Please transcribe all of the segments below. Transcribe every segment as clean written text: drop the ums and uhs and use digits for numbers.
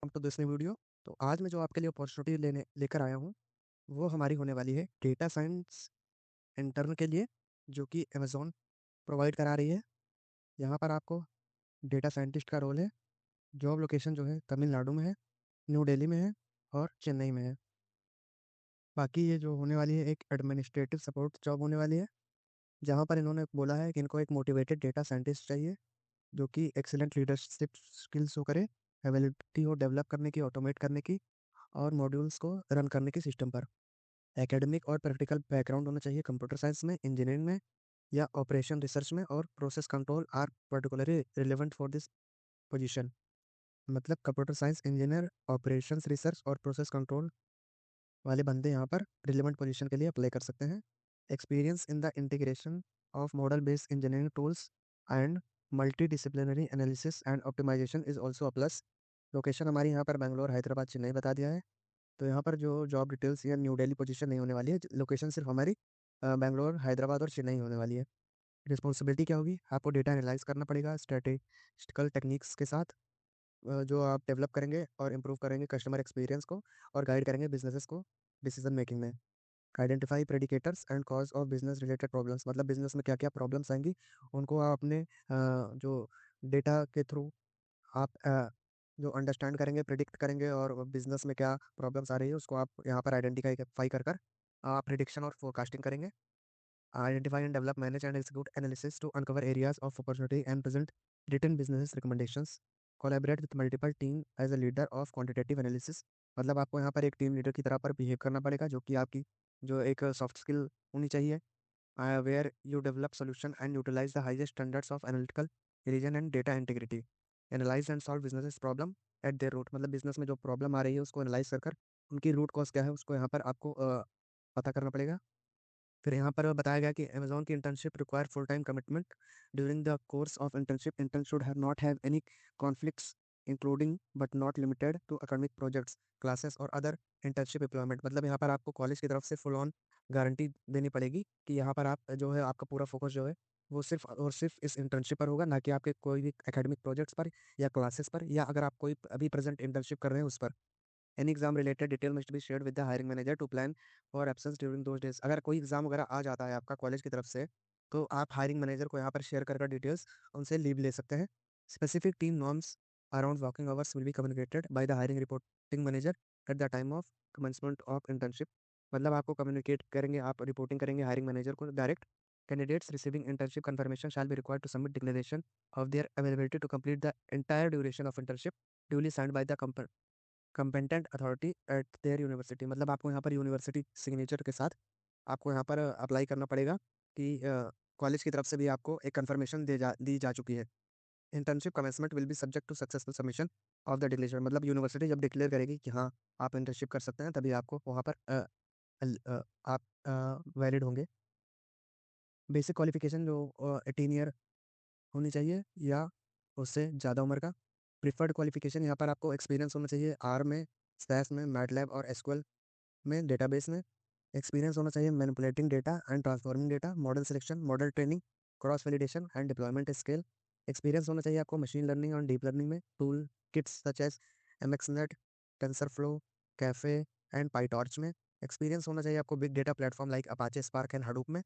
To this new video. तो आज मैं जो आपके लिए अपॉर्चुनिटी लेने लेकर आया हूँ वो हमारी होने वाली है डेटा साइंस इंटर्न के लिए, जो कि अमेज़ॉन प्रोवाइड करा रही है। यहाँ पर आपको डेटा साइंटिस्ट का रोल है। जॉब लोकेशन जो है तमिलनाडु में है, न्यू दिल्ली में है और चेन्नई में है। बाकी ये जो होने वाली है एक एडमिनिस्ट्रेटिव सपोर्ट जॉब होने वाली है, जहाँ पर इन्होंने बोला है कि इनको एक मोटिवेटेड डेटा साइंटिस्ट चाहिए जो कि एक्सीलेंट लीडरशिप स्किल्स हो करे, एबिलिटी हो डेवलप करने की, ऑटोमेट करने की और मॉड्यूल्स को रन करने के सिस्टम पर। एकेडमिक और प्रैक्टिकल बैकग्राउंड होना चाहिए कंप्यूटर साइंस में, इंजीनियरिंग में या ऑपरेशन रिसर्च में, और process control are particularly relevant for this position. मतलब computer science engineer, operations research और प्रोसेस कंट्रोल वाले बंदे यहाँ पर रिलेवेंट पोजीशन के लिए अप्लाई कर सकते हैं। Experience in the integration of model based engineering tools and multi disciplinary analysis and optimisation is also a plus. Location हमारी यहाँ पर बैंगलोर, हैदराबाद, चेन्नई बता दिया है। तो यहाँ पर जो जॉब डिटेल्स या न्यू दिल्ली पोजीशन नहीं होने वाली है, लोकेशन सिर्फ हमारी बैंगलोर, हैदराबाद और चेन्नई होने वाली है। रिस्पॉन्सिबिलिटी क्या होगी? आपको डेटा एनालाइज करना पड़ेगा स्टैटिस्टिकल टेक्निक्स के साथ, जो आप डेवलप करेंगे और इम्प्रूव करेंगे कस्टमर एक्सपीरियंस को और गाइड करेंगे बिजनेसेस को डिसीजन मेकिंग में। Identify predictors and cause of business related problems, मतलब बिजनेस में क्या क्या प्रॉब्लम्स आएंगी उनको आप अपने जो डेटा के थ्रू आप जो अंडरस्टैंड करेंगे, प्रिडिक्ट करेंगे, और बिजनेस में क्या प्रॉब्लम्स आ रही है उसको आप यहाँ पर आइडेंटिफाई कर कर आप प्रिडिक्शन और फोरकास्टिंग करेंगे। Identify and develop, manage and execute analysis to uncover areas of opportunity and present written business recommendations. Collaborate with multiple team as a leader of quantitative analysis, मतलब आपको यहाँ पर एक टीम लीडर की तरह पर बिहेव करना पड़ेगा, जो कि आपकी जो एक सॉफ्ट स्किल होनी चाहिए। Where you develop solution and utilize the highest standards of analytical reason and data integrity. Analyze and solve business problem at their root, मतलब बिजनेस में जो प्रॉब्लम आ रही है उसको एनालाइज कर कर उनकी रूट कॉज क्या है उसको यहाँ पर आपको पता करना पड़ेगा। फिर यहाँ पर बताया गया कि अमेजोन की internship require full time commitment during the course of internship. Intern should have not have any conflicts including but not limited to academic projects, classes और अदर इंटर्नशिप एम्प्लॉयमेंट। मतलब यहाँ पर आपको कॉलेज की तरफ से फुल ऑन गारंटी देनी पड़ेगी कि यहाँ पर आप जो है आपका पूरा फोकस जो है वो सिर्फ और सिर्फ इस इंटर्नशिप पर होगा, ना कि आपके कोई भी एकेडमिक प्रोजेक्ट्स पर या क्लासेस पर, या अगर आप कोई अभी प्रेजेंट इंटर्नशिप कर रहे हैं उस पर। Any exam related detail must be shared with the hiring manager to plan for absence during those days. अगर कोई एग्जाम वगैरह आ जाता है आपका कॉलेज की तरफ से, तो आप हायरिंग मैनेजर को यहाँ पर शेयर कर डिटेल्स उनसे लीव ले सकते हैं। Specific team norms around working hours will be communicated by the hiring reporting manager at the time of commencement of internship. मतलब आपको कम्युनिकेट करेंगे, आप रिपोर्टिंग करेंगे हायरिंग मैनेजर को direct. Candidates receiving internship confirmation shall be required to submit declaration of their availability to complete the entire duration of internship duly signed by the competent authority eight there university. मतलब आपको यहाँ पर university signature के साथ आपको यहाँ पर apply करना पड़ेगा कि कॉलेज की तरफ से भी आपको एक कंफर्मेशन दी जा चुकी है। Internship commencement will be subject to successful submission of the declaration, मतलब यूनिवर्सिटी जब डिक्लेयर करेगी कि हाँ आप इंटर्नशिप कर सकते हैं, तभी आपको वहाँ पर आप वैलिड होंगे। बेसिक क्वालिफिकेशन जो 18 ईयर होनी चाहिए या उससे ज़्यादा उम्र का। प्रिफर्ड क्वालिफिकेशन यहाँ पर आपको एक्सपीरियंस होना चाहिए आर में, स्टैश में, मैटलैब और एसक्यूएल में, डेटाबेस में। एक्सपीरियंस होना चाहिए manipulating data and transforming data, model selection, model training, cross validation and deployment scale. Experience होना चाहिए आपको मशीन लर्निंग और डीप लर्निंग में, tool kits such as MXNet, TensorFlow, Caffe and PyTorch में। एक्सपीरियंस होना चाहिए आपको big data platform like Apache, Spark and Hadoop में।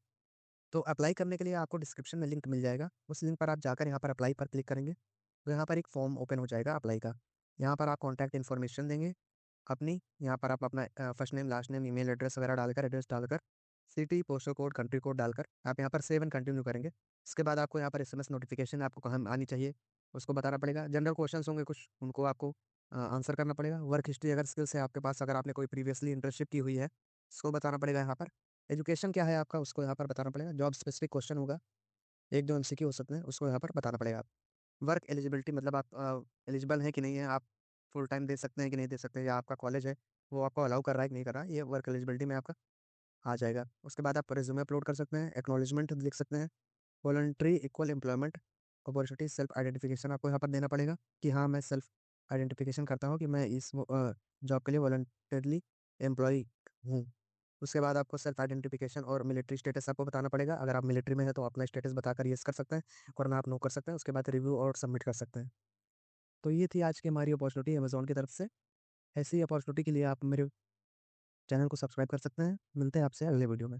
तो अप्लाई करने के लिए आपको डिस्क्रिप्शन में लिंक मिल जाएगा, उस लिंक पर आप जाकर यहाँ पर अप्लाई पर क्लिक करेंगे तो यहाँ पर एक फॉर्म ओपन हो जाएगा अप्लाई का। यहाँ पर आप कॉन्टैक्ट इन्फॉर्मेशन देंगे अपनी, यहाँ पर आप अपना first name, last name, email address वगैरह डालकर, एड्रेस डालकर, city, postal code, country code डालकर आप यहाँ पर सेव एंड कंटिन्यू करेंगे। इसके बाद आपको यहाँ पर एसएमएस नोटिफिकेशन आपको कहाँ आनी चाहिए उसको बताना पड़ेगा। जनरल क्वेश्चंस होंगे कुछ, उनको आपको आंसर करना पड़ेगा। वर्क हिस्ट्री अगर स्किल्स है आपके पास, अगर आपने कोई प्रीवियसली इंटर्नशिप की हुई है उसको बताना पड़ेगा यहाँ पर। एजुकेशन क्या है आपका उसको यहाँ पर बताना पड़ेगा। जॉब स्पेसिफिक क्वेश्चन होगा, एक दो एमसीक्यू हो सकते हैं, उसको यहाँ पर बताना पड़ेगा। वर्क एलिजिबिलिटी, मतलब आप एलिजिबल हैं कि नहीं है, आप फुल टाइम दे सकते हैं कि नहीं दे सकते, या आपका कॉलेज है वो आपको अलाउ कर रहा है कि नहीं कर रहा है, ये वर्क एलिजिबिलिटी में आपका आ जाएगा। उसके बाद आप रिज्यूमे अपलोड कर सकते हैं, एक्नॉलेजमेंट लिख सकते हैं। Voluntary equal employment opportunity, self identification आपको यहाँ पर देना पड़ेगा कि हाँ मैं सेल्फ आइडेंटिफिकेशन करता हूँ कि मैं इस जॉब के लिए वॉलंटरली एम्प्लॉय हूँ। उसके बाद आपको सेल्फ आइडेंटिफिकेशन और मिलिट्री स्टेटस आपको बताना पड़ेगा। अगर आप मिलिट्री में हैं तो अपना स्टेटस बताकर येस कर सकते हैं, वरना आप नो कर सकते हैं। उसके बाद रिव्यू और सबमिट कर सकते हैं। तो ये थी आज की हमारी अपॉर्चुनिटी अमेज़न की तरफ से। ऐसी ही अपॉर्चुनिटी के लिए आप मेरे चैनल को सब्सक्राइब कर सकते हैं। मिलते हैं आपसे अगले वीडियो में।